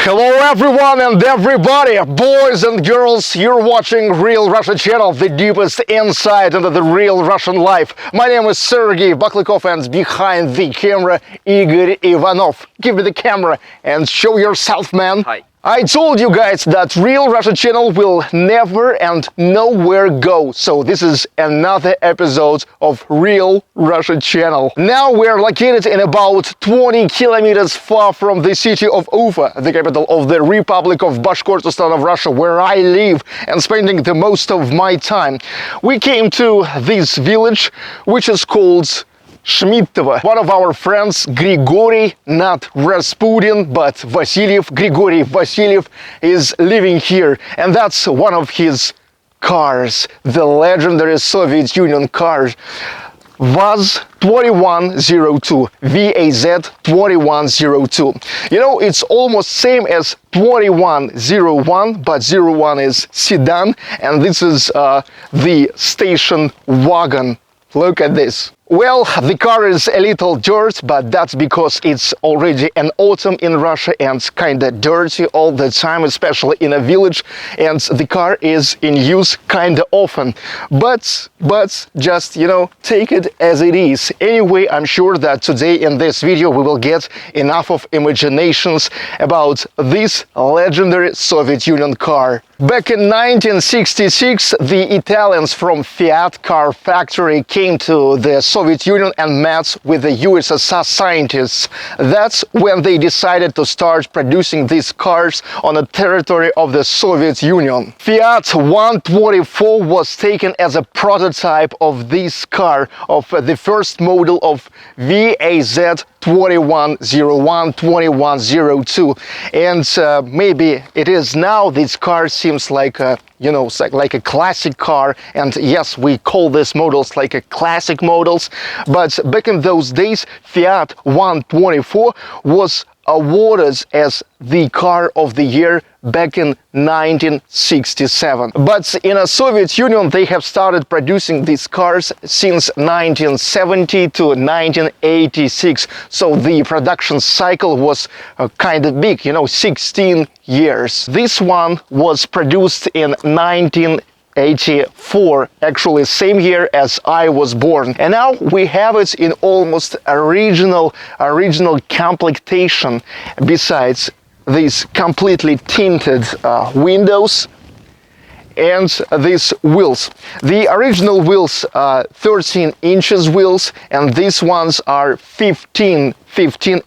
Hello everyone and everybody, boys and girls, you're watching Real Russia channel, the deepest insight into the real Russian life. My name is Sergey Baklykov and behind the camera, Igor Ivanov. Give me the camera and show yourself, man. Hi. I told you guys that Real Russia channel will never and nowhere go, so this is another episode of Real Russia channel. Now we're located in about 20 kilometers far from the city of Ufa, the capital of the Republic of Bashkortostan of Russia, where I live and spending the most of my time. We came to this village, which is called Shmitovo. One of our friends, Grigory, not Rasputin, but Vasiliev, Grigory Vasiliev, is living here. And that's one of his cars, the legendary Soviet Union car, VAZ-2102, VAZ-2102. You know, it's almost same as 2101, but 01 is sedan, and this is the station wagon. Look at this. Well, the car is a little dirt, but that's because it's already an autumn in Russia and kinda dirty all the time, especially in a village, and the car is in use kinda often. But just, you know, take it as it is. Anyway, I'm sure that today in this video we will get enough of imaginations about this legendary Soviet Union car. Back in 1966, the Italians from Fiat car factory came to the Soviet Union and met with the USSR scientists. That's when they decided to start producing these cars on the territory of the Soviet Union. Fiat 124 was taken as a prototype of this car, of the first model of VAZ 2101, 2102, and maybe it is now. This car seems like a, you know, like a classic car, and yes, we call these models like a classic models, but back in those days, Fiat 124 was awarded as the car of the year back in 1967. But in the Soviet Union, they have started producing these cars since 1970 to 1986. So the production cycle was kind of big, you know, 16 years. This one was produced in 1984, actually same year as I was born, and now we have it in almost original completation, besides these completely tinted windows and these wheels. The original wheels are 13 inches wheels, and these ones are 15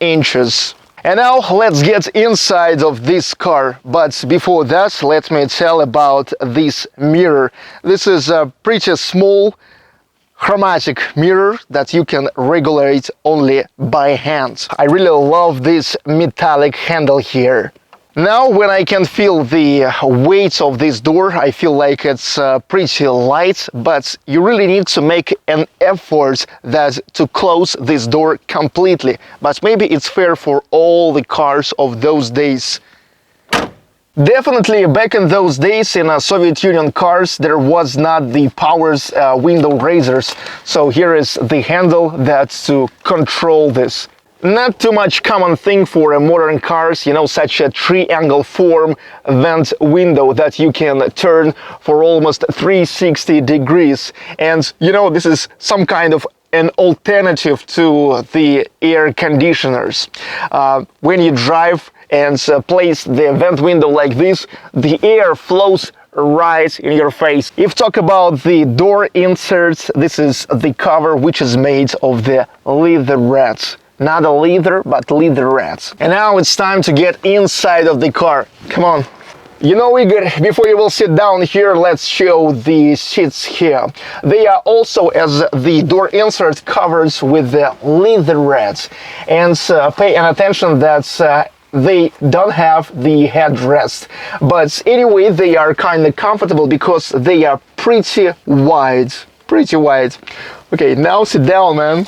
inches. And now let's get inside of this car, but before that let me tell about this mirror. This is a pretty small chromatic mirror that you can regulate only by hand. I really love this metallic handle here. Now when I can feel the weight of this door, I feel like it's pretty light, but you really need to make an effort to close this door completely. But maybe it's fair for all the cars of those days. Definitely back in those days in Soviet Union cars there was not the powers window raisers, so here is the handle that's to control this. Not too much common thing for modern cars, you know, such a triangle form vent window that you can turn for almost 360 degrees. And you know, this is some kind of an alternative to the air conditioners. When you drive and place the vent window like this, the air flows right in your face. If talk about the door inserts, this is the cover, which is made of the leatherette. Not a leather, but leatherette. And now it's time to get inside of the car. Come on. You know, Igor, before you will sit down here, let's show the seats here. They are also, as the door insert, covered with the leatherette. And pay attention that they don't have the headrest. But anyway, they are kind of comfortable because they are pretty wide. Pretty wide. Okay, now sit down, man.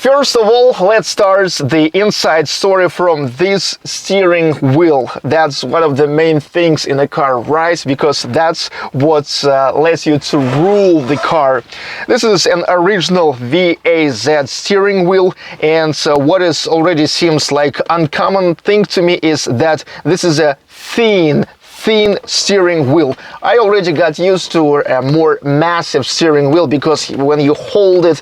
First of all, let's start the inside story from this steering wheel. That's one of the main things in a car, right? Because that's what lets you to rule the car. This is an original VAZ steering wheel, and what is already seems like uncommon thing to me is that this is a thin steering wheel. I already got used to a more massive steering wheel because when you hold it,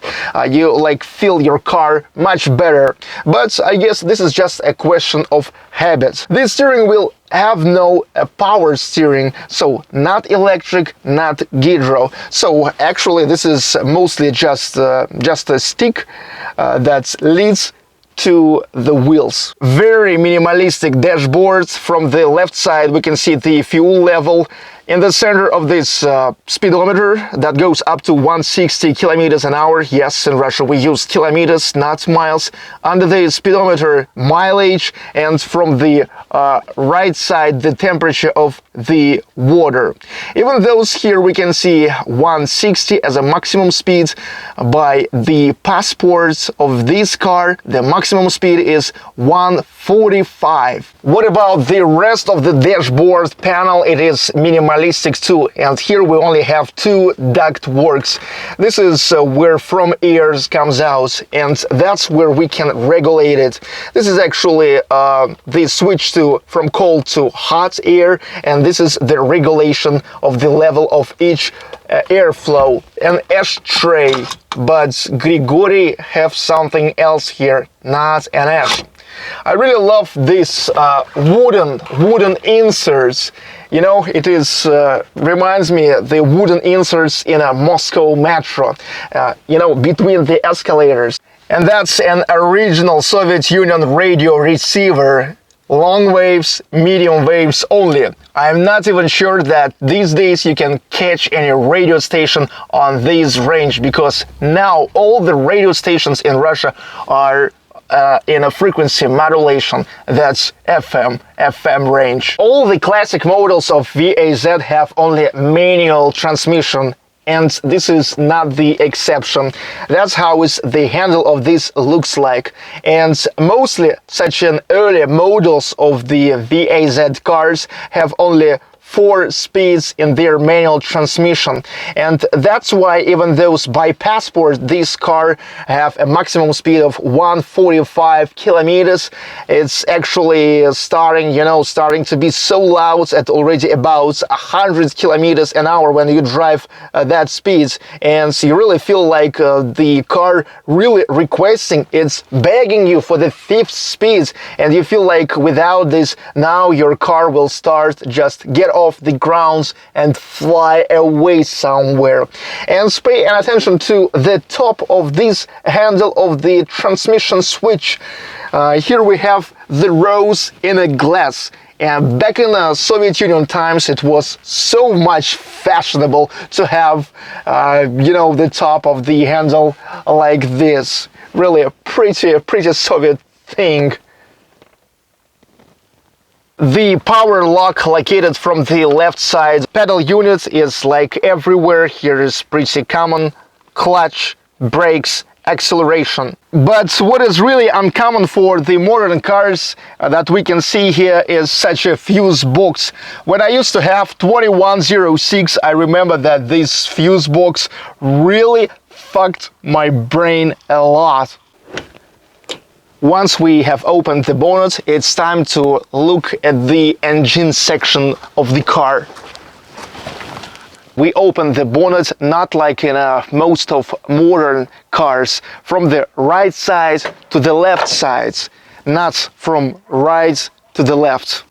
you like feel your car much better. But I guess this is just a question of habit. This steering wheel have no power steering, so not electric, not hydro. So actually this is mostly just a stick that leads to the wheels. Very minimalistic dashboard. From the left side we can see the fuel level. In the center of this speedometer that goes up to 160 kilometers an hour. Yes, in Russia we use kilometers, not miles. Under the speedometer, mileage, and from the right side, the temperature of the water. Even those here we can see 160 as a maximum speed. By the passports of this car, the maximum speed is 145. What about the rest of the dashboard panel? It is minimalistic too, and here we only have two duct works. This is where from air comes out, and that's where we can regulate it. This is actually the switch from cold to hot air, and this is the regulation of the level of each airflow. An ashtray, but Zhiguli have something else here, not an ash. I really love this wooden inserts. You know, it is reminds me the wooden inserts in a Moscow metro, you know, between the escalators. And that's an original Soviet Union radio receiver. Long waves, medium waves only. I'm not even sure that these days you can catch any radio station on this range, because now all the radio stations in Russia are in a frequency modulation that's FM range. All the classic models of VAZ have only manual transmission, and this is not the exception. That's how the handle of this looks like. And mostly such an early models of the VAZ cars have only 4 speeds in their manual transmission, and that's why even those by passport this car have a maximum speed of 145 kilometers. It's actually starting to be so loud at already about 100 kilometers an hour when you drive that speeds, and so you really feel like the car really requesting, it's begging you for the 5th speeds, and you feel like without this now your car will start just get off the grounds and fly away somewhere. And pay attention to the top of this handle of the transmission switch. Here we have the rose in a glass. And back in Soviet Union times, it was so much fashionable to have, the top of the handle like this. Really a pretty Soviet thing. The power lock located from the left side. Pedal unit is like everywhere. Here is pretty common. Clutch, brakes, acceleration. But what is really uncommon for the modern cars that we can see here is such a fuse box. When I used to have 2106, I remember that this fuse box really fucked my brain a lot. Once we have opened the bonnet, it's time to look at the engine section of the car. We open the bonnet not like in most of modern cars, from the right side to the left side, not from right to the left.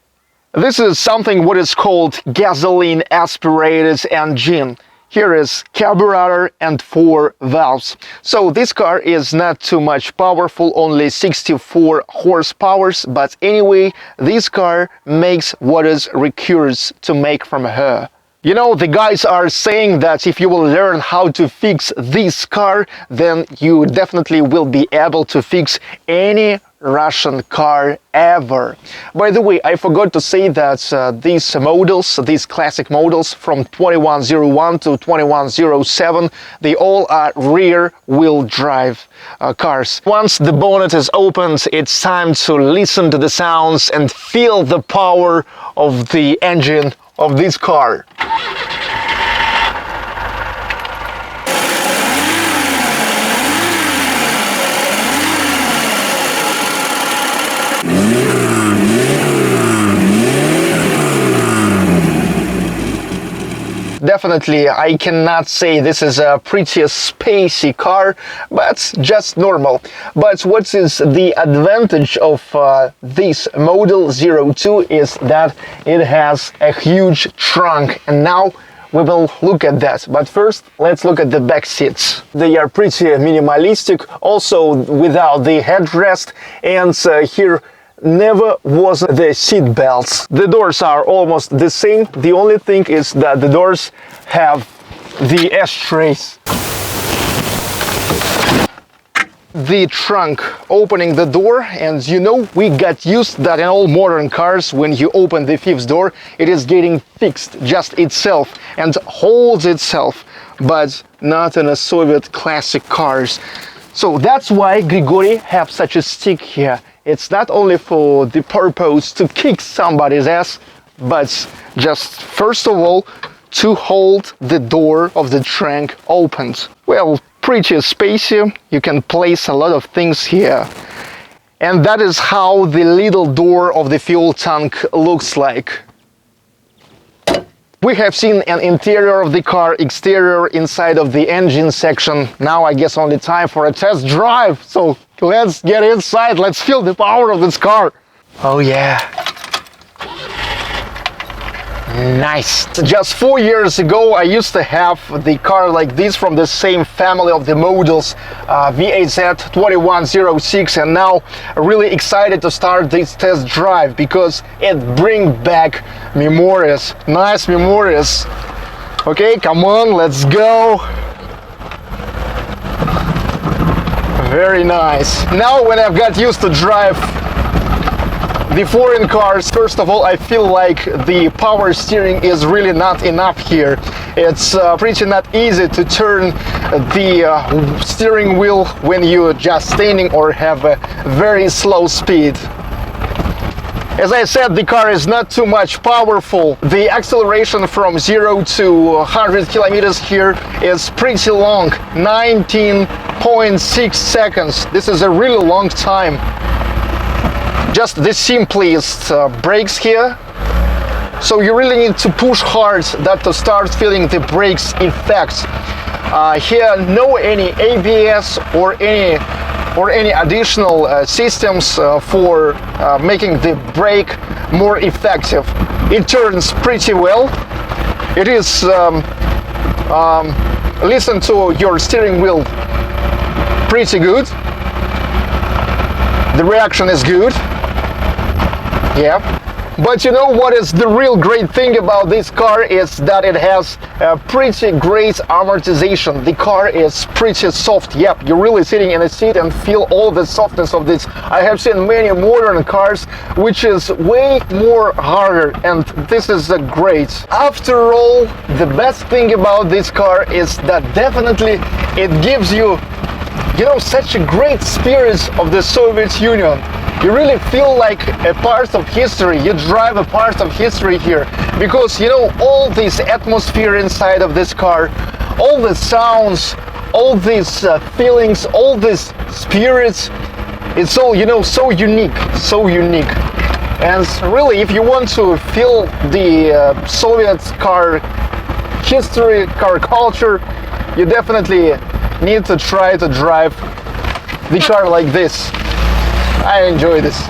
This is something what is called gasoline aspirated engine. Here is carburetor and 4 valves. So this car is not too much powerful, only 64 horsepower, but anyway, this car makes what is requires to make from her. You know, the guys are saying that if you will learn how to fix this car, then you definitely will be able to fix any Russian car ever. By the way, I forgot to say that these models, these classic models from 2101 to 2107, they all are rear-wheel drive cars. Once the bonnet is opened, it's time to listen to the sounds and feel the power of the engine of this car. Definitely, I cannot say this is a pretty spacey car, but just normal. But what is the advantage of this Model 02 is that it has a huge trunk, and now we will look at that. But first, let's look at the back seats. They are pretty minimalistic, also without the headrest, and here never was the seat belts. The doors are almost the same. The only thing is that the doors have the ashtrays. The trunk, opening the door, and you know, we got used that in all modern cars, when you open the fifth door, it is getting fixed just itself and holds itself, but not in a Soviet classic cars. So that's why Grigori have such a stick here. It's not only for the purpose to kick somebody's ass, but just first of all to hold the door of the trunk opened. Well, pretty spacey, you can place a lot of things here. And that is how the little door of the fuel tank looks like. We have seen an interior of the car, exterior, inside of the engine section. Now I guess only time for a test drive. So let's get inside, let's feel the power of this car. Oh yeah. Nice. Just 4 years ago I used to have the car like this from the same family of the models, VAZ-2106, and now really excited to start this test drive because it brings back memories, nice memories. Okay, come on, let's go. Very nice. Now when I've got used to drive the foreign cars, first of all, I feel like the power steering is really not enough here. It's pretty not easy to turn the steering wheel when you're just standing or have a very slow speed. As I said, the car is not too much powerful. The acceleration from 0 to 100 kilometers here is pretty long, 19.6 seconds. This is a really long time. Just the simplest brakes here, so you really need to push hard that to start feeling the brakes effects. Here no any ABS or any additional systems for making the brake more effective. It turns pretty well. It is listen to your steering wheel pretty good. The reaction is good. Yeah, but you know what is the real great thing about this car is that it has a pretty great amortization. The car is pretty soft. Yep, you're really sitting in a seat and feel all the softness of this. I have seen many modern cars which is way more harder, and this is great. After all, the best thing about this car is that definitely it gives you, you know, such a great spirit of the Soviet Union. You really feel like a part of history. You drive a part of history here because, you know, all this atmosphere inside of this car, all the sounds, all these feelings, all these spirits, it's all, you know, so unique, so unique. And really, if you want to feel the Soviet car history, car culture, you definitely need to try to drive the car like this. I enjoy this.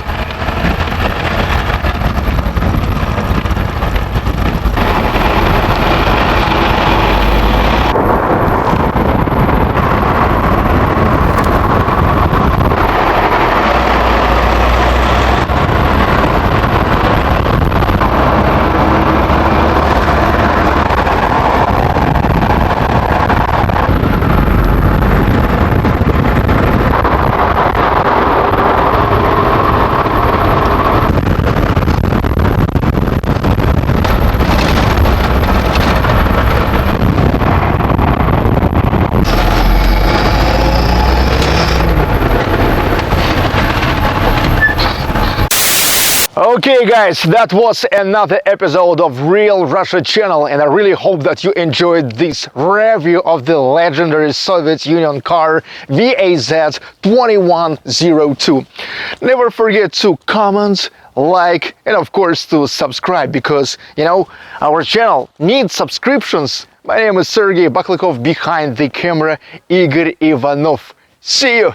Okay guys, that was another episode of Real Russia channel, and I really hope that you enjoyed this review of the legendary Soviet Union car VAZ-2102. Never forget to comment, like, and of course to subscribe, because our channel needs subscriptions. My name is Sergey Baklykov, behind the camera Igor Ivanov. See you!